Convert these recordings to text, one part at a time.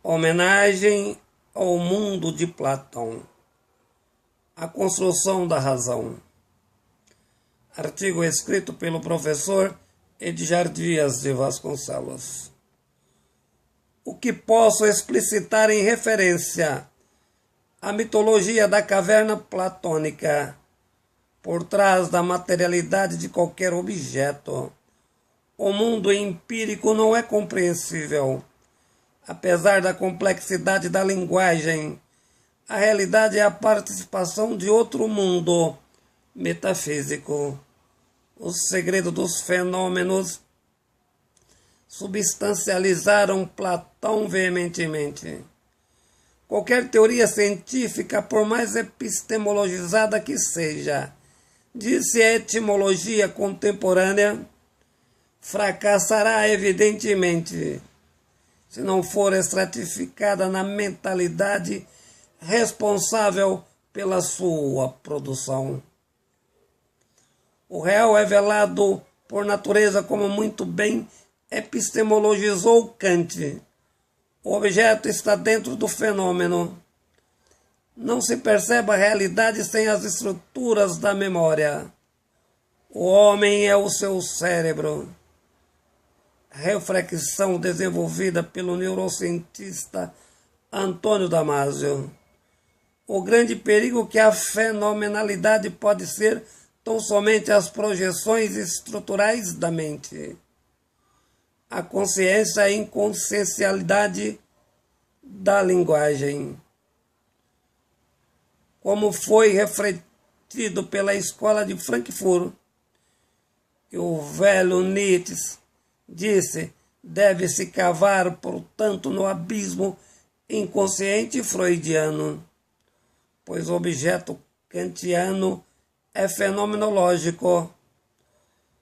Homenagem ao mundo de Platão. A construção da razão. Artigo escrito pelo professor Edgar Dias de Vasconcelos. O que posso explicitar em referência à mitologia da caverna platônica, por trás da materialidade de qualquer objeto, o mundo empírico não é compreensível. Apesar da complexidade da linguagem, a realidade é a participação de outro mundo metafísico. O segredo dos fenômenos substancializaram Platão veementemente. Qualquer teoria científica, por mais epistemologizada que seja, disse a etimologia contemporânea, fracassará evidentemente se não for estratificada na mentalidade responsável pela sua produção. O real é velado por natureza, como muito bem epistemologizou Kant. O objeto está dentro do fenômeno. Não se percebe a realidade sem as estruturas da memória. O homem é o seu cérebro. Reflexão desenvolvida pelo neurocientista Antônio Damasio. O grande perigo que a fenomenalidade pode ser tão somente as projeções estruturais da mente. A consciência é a inconsciencialidade da linguagem. Como foi refletido pela escola de Frankfurt, que o velho Nietzsche disse, deve-se cavar, portanto, no abismo inconsciente freudiano, pois o objeto kantiano é fenomenológico.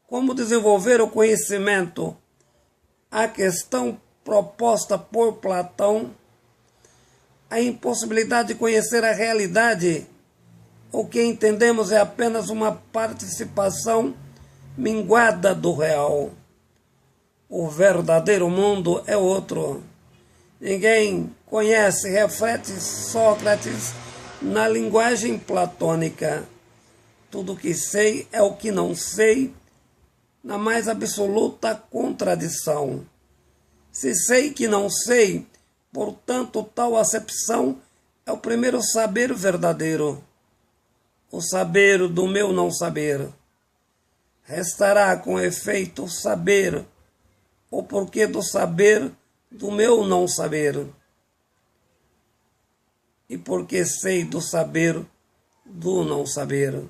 Como desenvolver o conhecimento? A questão proposta por Platão, a impossibilidade de conhecer a realidade. O que entendemos é apenas uma participação minguada do real. O verdadeiro mundo é outro. Ninguém conhece, reflete Sócrates na linguagem platônica. Tudo o que sei é o que não sei, na mais absoluta contradição. Se sei que não sei, portanto, tal acepção é o primeiro saber verdadeiro, o saber do meu não saber. Restará com efeito saber o porquê do saber do meu não saber. E porque sei do saber do não saber.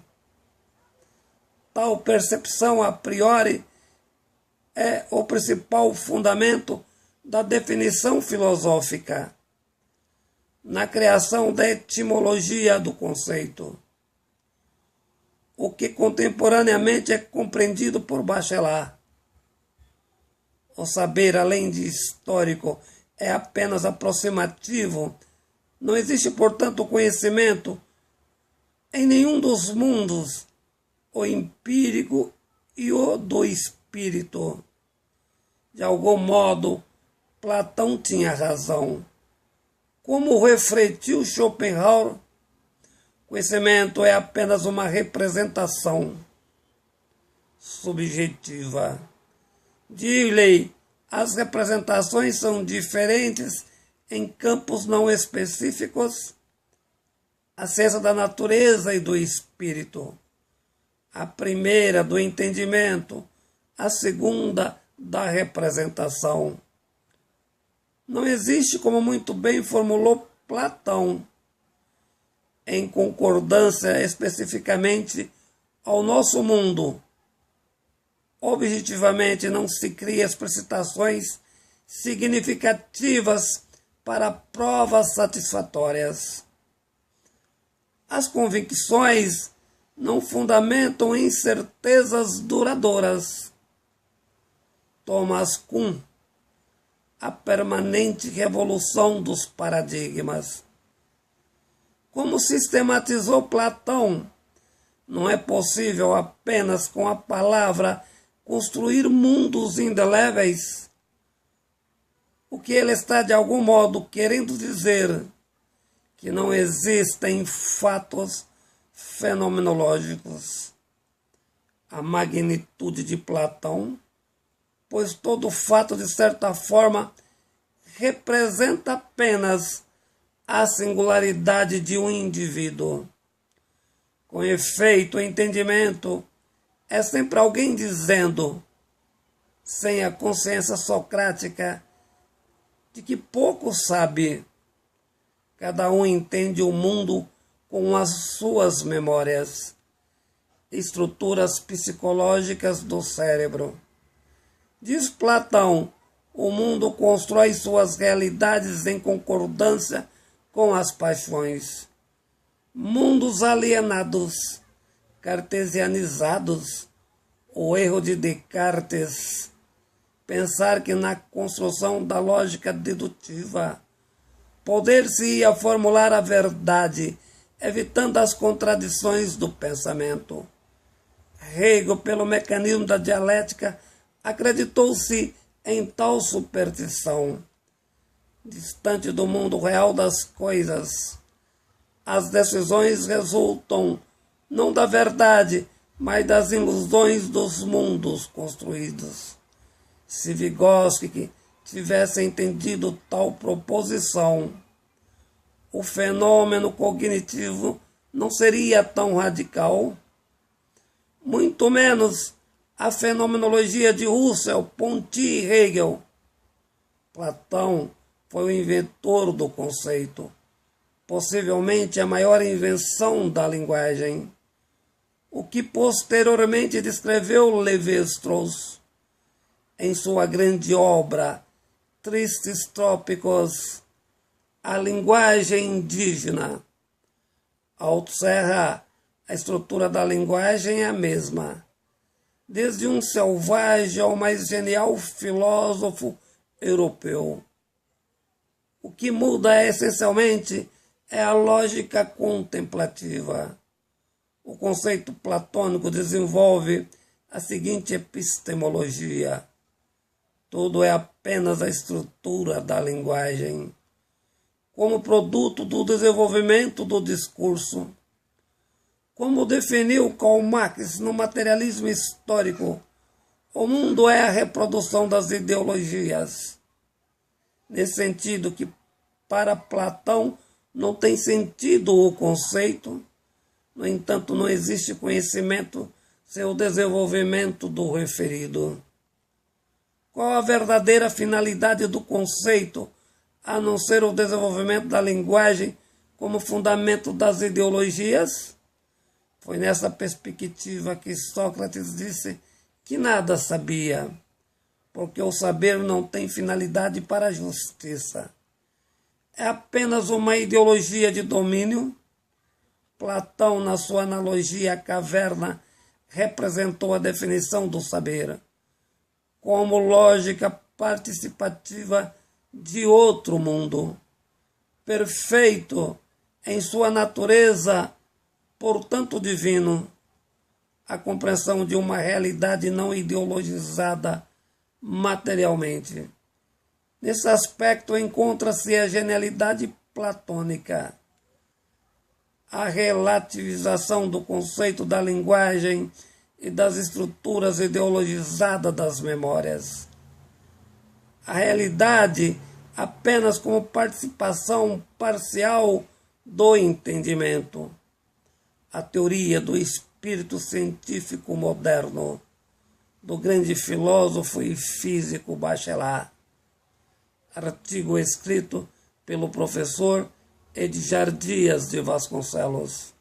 Tal percepção a priori é o principal fundamento da definição filosófica, na criação da etimologia do conceito. O que contemporaneamente é compreendido por Bachelard. O saber, além de histórico, é apenas aproximativo. Não existe, portanto, conhecimento em nenhum dos mundos, o empírico e o do espírito. De algum modo, Platão tinha razão. Como refletiu Schopenhauer, conhecimento é apenas uma representação subjetiva. Diz-lhe, as representações são diferentes em campos não específicos. A ciência da natureza e do espírito. A primeira do entendimento, a segunda da representação. Não existe, como muito bem formulou Platão, em concordância especificamente ao nosso mundo. Objetivamente não se cria explicitações significativas para provas satisfatórias. As convicções não fundamentam em certezas duradouras. Thomas Kuhn, a permanente revolução dos paradigmas. Como sistematizou Platão, não é possível apenas com a palavra construir mundos indeléveis. O que ele está de algum modo querendo dizer que não existem fatos fenomenológicos. A magnitude de Platão, pois todo fato, de certa forma, representa apenas a singularidade de um indivíduo. Com efeito, o entendimento é sempre alguém dizendo, sem a consciência socrática, de que pouco sabe. Cada um entende o mundo com as suas memórias, estruturas psicológicas do cérebro. Diz Platão, o mundo constrói suas realidades em concordância com as paixões. Mundos alienados, cartesianizados, o erro de Descartes, pensar que na construção da lógica dedutiva poder-se-ia formular a verdade, evitando as contradições do pensamento. Hegel, pelo mecanismo da dialética, acreditou-se em tal superstição. Distante do mundo real das coisas, as decisões resultam não da verdade, mas das ilusões dos mundos construídos. Se Vygotsky tivesse entendido tal proposição, o fenômeno cognitivo não seria tão radical, muito menos a fenomenologia de Husserl, Ponty e Hegel. Platão foi o inventor do conceito, possivelmente a maior invenção da linguagem, o que posteriormente descreveu Lévi-Strauss em sua grande obra Tristes Trópicos, a linguagem indígena. Althusser, a estrutura da linguagem é a mesma, desde um selvagem ao mais genial filósofo europeu. O que muda essencialmente é a lógica contemplativa. O conceito platônico desenvolve a seguinte epistemologia: tudo é apenas a estrutura da linguagem, como produto do desenvolvimento do discurso. Como definiu Karl Marx no Materialismo Histórico, o mundo é a reprodução das ideologias. Nesse sentido que, para Platão, não tem sentido o conceito, no entanto, não existe conhecimento sem o desenvolvimento do referido. Qual a verdadeira finalidade do conceito, a não ser o desenvolvimento da linguagem como fundamento das ideologias? Foi nessa perspectiva que Sócrates disse que nada sabia, porque o saber não tem finalidade para a justiça. É apenas uma ideologia de domínio. Platão, na sua analogia à caverna, representou a definição do saber como lógica participativa de outro mundo, perfeito em sua natureza, portanto divino, a compreensão de uma realidade não ideologizada materialmente. Nesse aspecto encontra-se a genialidade platônica, a relativização do conceito da linguagem e das estruturas ideologizadas das memórias. A realidade apenas como participação parcial do entendimento. A teoria do espírito científico moderno, do grande filósofo e físico Bachelard. Artigo escrito pelo professor Edgar Dias de Vasconcelos.